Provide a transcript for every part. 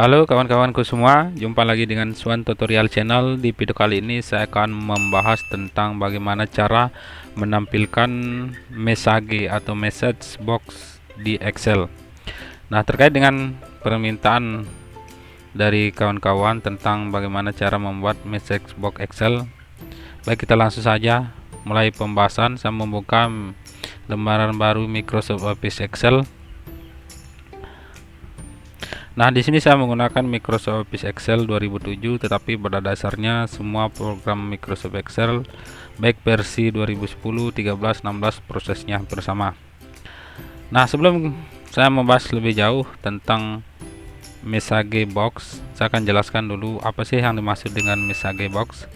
Halo kawan-kawanku semua, jumpa lagi dengan Swan Tutorial Channel. Di video kali ini saya akan membahas tentang bagaimana cara menampilkan message atau message box di Excel. Nah, terkait dengan permintaan dari kawan-kawan tentang bagaimana cara membuat message box Excel, baik kita langsung saja mulai pembahasan. Saya membuka lembaran baru Microsoft Office Excel. Nah, di sini saya menggunakan Microsoft Office Excel 2007, tetapi pada dasarnya semua program Microsoft Excel baik versi 2010, 13, 16 prosesnya bersama. Nah, sebelum saya membahas lebih jauh tentang message box, saya akan jelaskan dulu apa sih yang dimaksud dengan message box.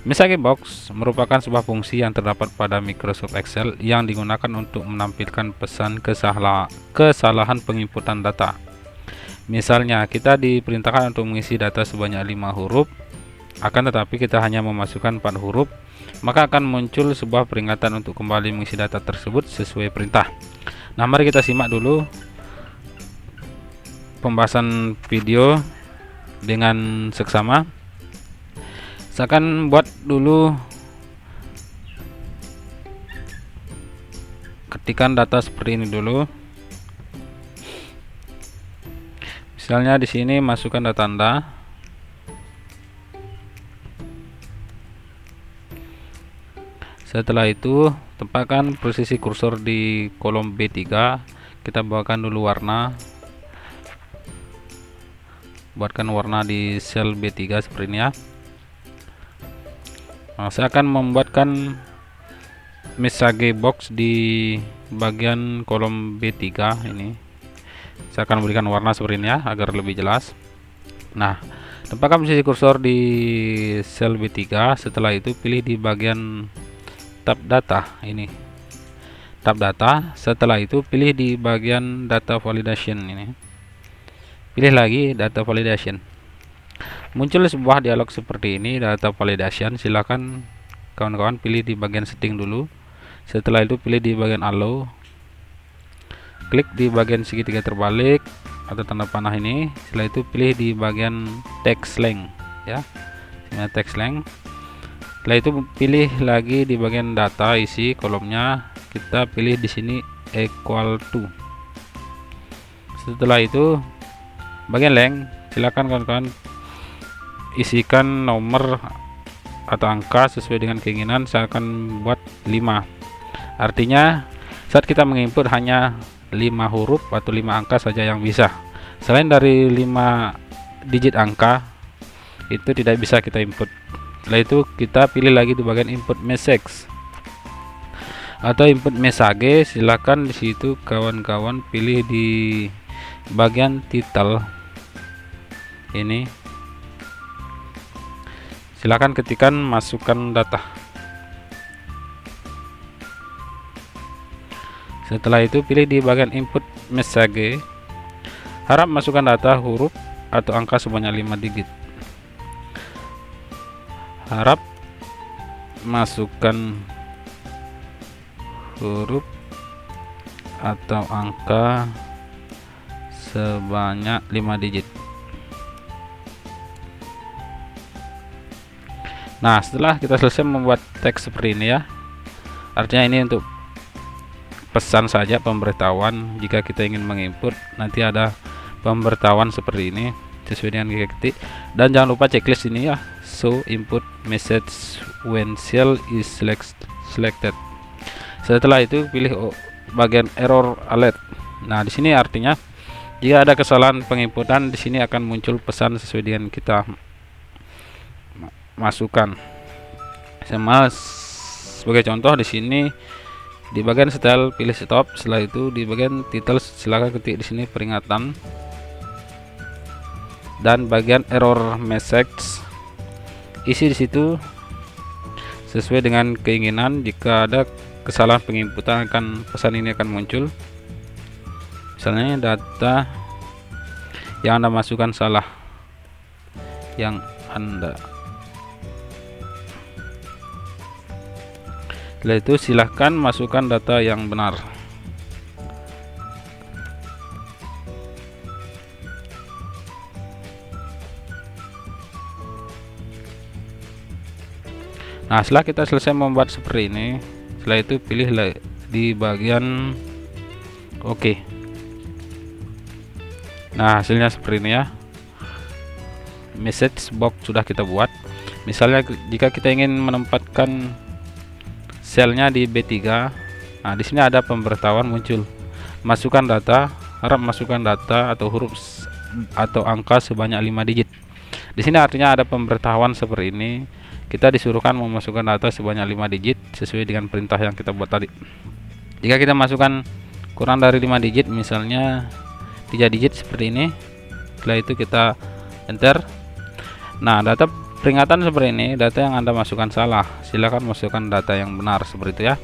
Message box merupakan sebuah fungsi yang terdapat pada Microsoft Excel yang digunakan untuk menampilkan pesan kesalahan penginputan data. Misalnya, kita diperintahkan untuk mengisi data sebanyak 5 huruf, akan tetapi kita hanya memasukkan 4 huruf, maka akan muncul sebuah peringatan untuk kembali mengisi data tersebut sesuai perintah. Nah, mari kita simak dulu pembahasan video dengan seksama. Saya akan buat dulu ketikan data seperti ini dulu. Misalnya di sini masukkan data Anda. Setelah itu, tempatkan posisi kursor di kolom B3. Kita bawakan dulu warna. Buatkan warna di sel B3 seperti ini ya. Nah, saya akan membuatkan message box di bagian kolom B3 ini. Saya akan berikan warna seperti ini ya, agar lebih jelas. Nah, tempatkan posisi kursor di sel B3. Setelah itu pilih di bagian tab data ini, tab data. Setelah itu pilih di bagian data validation ini, pilih lagi data validation. Muncul sebuah dialog seperti ini, data validation. Silakan kawan-kawan pilih di bagian setting dulu. Setelah itu pilih di bagian allow, klik di bagian segitiga terbalik atau tanda panah ini. Setelah itu pilih di bagian text length ya, text length. Setelah itu pilih lagi di bagian data isi kolomnya, kita pilih di sini equal to. Setelah itu bagian length, silakan kawan-kawan isikan nomor atau angka sesuai dengan keinginan. Saya akan buat 5. Artinya saat kita menginput hanya 5 huruf atau 5 angka saja yang bisa. Selain dari 5 digit angka itu tidak bisa kita input. Setelah itu kita pilih lagi di bagian input message atau input message. Silakan di situ kawan-kawan pilih di bagian title ini. Silakan ketikkan masukkan data. Setelah itu pilih di bagian input message, harap masukkan data huruf atau angka sebanyak 5 digit. Harap masukkan huruf atau angka sebanyak 5 digit. Nah, setelah kita selesai membuat teks seperti ini ya, artinya ini untuk pesan saja, pemberitahuan. Jika kita ingin menginput, nanti ada pemberitahuan seperti ini sesuai dengan kita ketik. Dan jangan lupa checklist ini ya, show input message when cell is selected. Setelah itu pilih bagian error alert. Nah, di sini artinya jika ada kesalahan penginputan, di sini akan muncul pesan sesuai dengan kita masukkan. Sebagai contoh di sini di bagian style pilih stop. Setelah itu di bagian title silakan ketik di sini peringatan, dan bagian error message isi di situ sesuai dengan keinginan. Jika ada kesalahan penginputan, pesan ini akan muncul. Misalnya data yang Anda masukkan salah, yang Anda. Setelah itu silahkan masukkan data yang benar. Nah, setelah kita selesai membuat seperti ini, setelah itu pilih di bagian oke. Nah, hasilnya seperti ini ya. Message box sudah kita buat. Misalnya jika kita ingin menempatkan selnya di B3, nah di sini ada pemberitahuan muncul. Masukkan data, harap masukkan data atau huruf atau angka sebanyak 5 digit. Di sini artinya ada pemberitahuan seperti ini. Kita disuruhkan memasukkan data sebanyak 5 digit sesuai dengan perintah yang kita buat tadi. Jika kita masukkan kurang dari 5 digit, misalnya 3 digit seperti ini, setelah itu kita enter. Nah, data peringatan seperti ini, data yang Anda masukkan salah, silakan masukkan data yang benar seperti itu ya.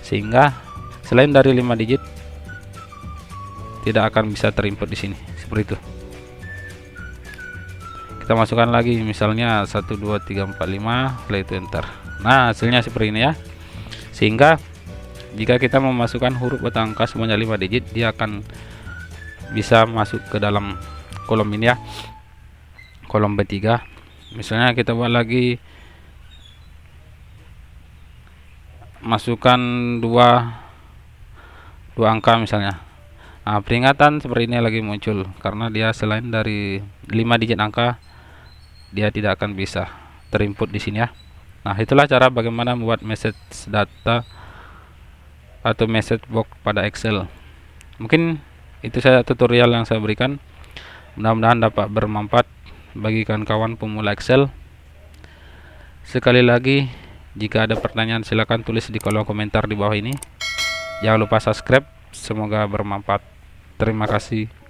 Sehingga selain dari 5 digit tidak akan bisa terinput di sini seperti itu. Kita masukkan lagi misalnya 1 2 3 4 5, setelah itu enter. Nah, hasilnya seperti ini ya. Sehingga jika kita memasukkan huruf atau angka sebanyak 5 digit, dia akan bisa masuk ke dalam kolom ini ya, kolom B3. Misalnya kita buat lagi, masukkan dua angka misalnya. Nah, peringatan seperti ini lagi muncul karena dia selain dari 5 digit angka, dia tidak akan bisa terinput di sini ya. Nah, itulah cara bagaimana membuat message data atau message box pada Excel. Mungkin itu saja tutorial yang saya berikan. Mudah-mudahan dapat bermanfaat bagi kawan-kawan pemula Excel. Sekali lagi, jika ada pertanyaan silakan tulis di kolom komentar di bawah ini. Jangan lupa subscribe. Semoga bermanfaat. Terima kasih.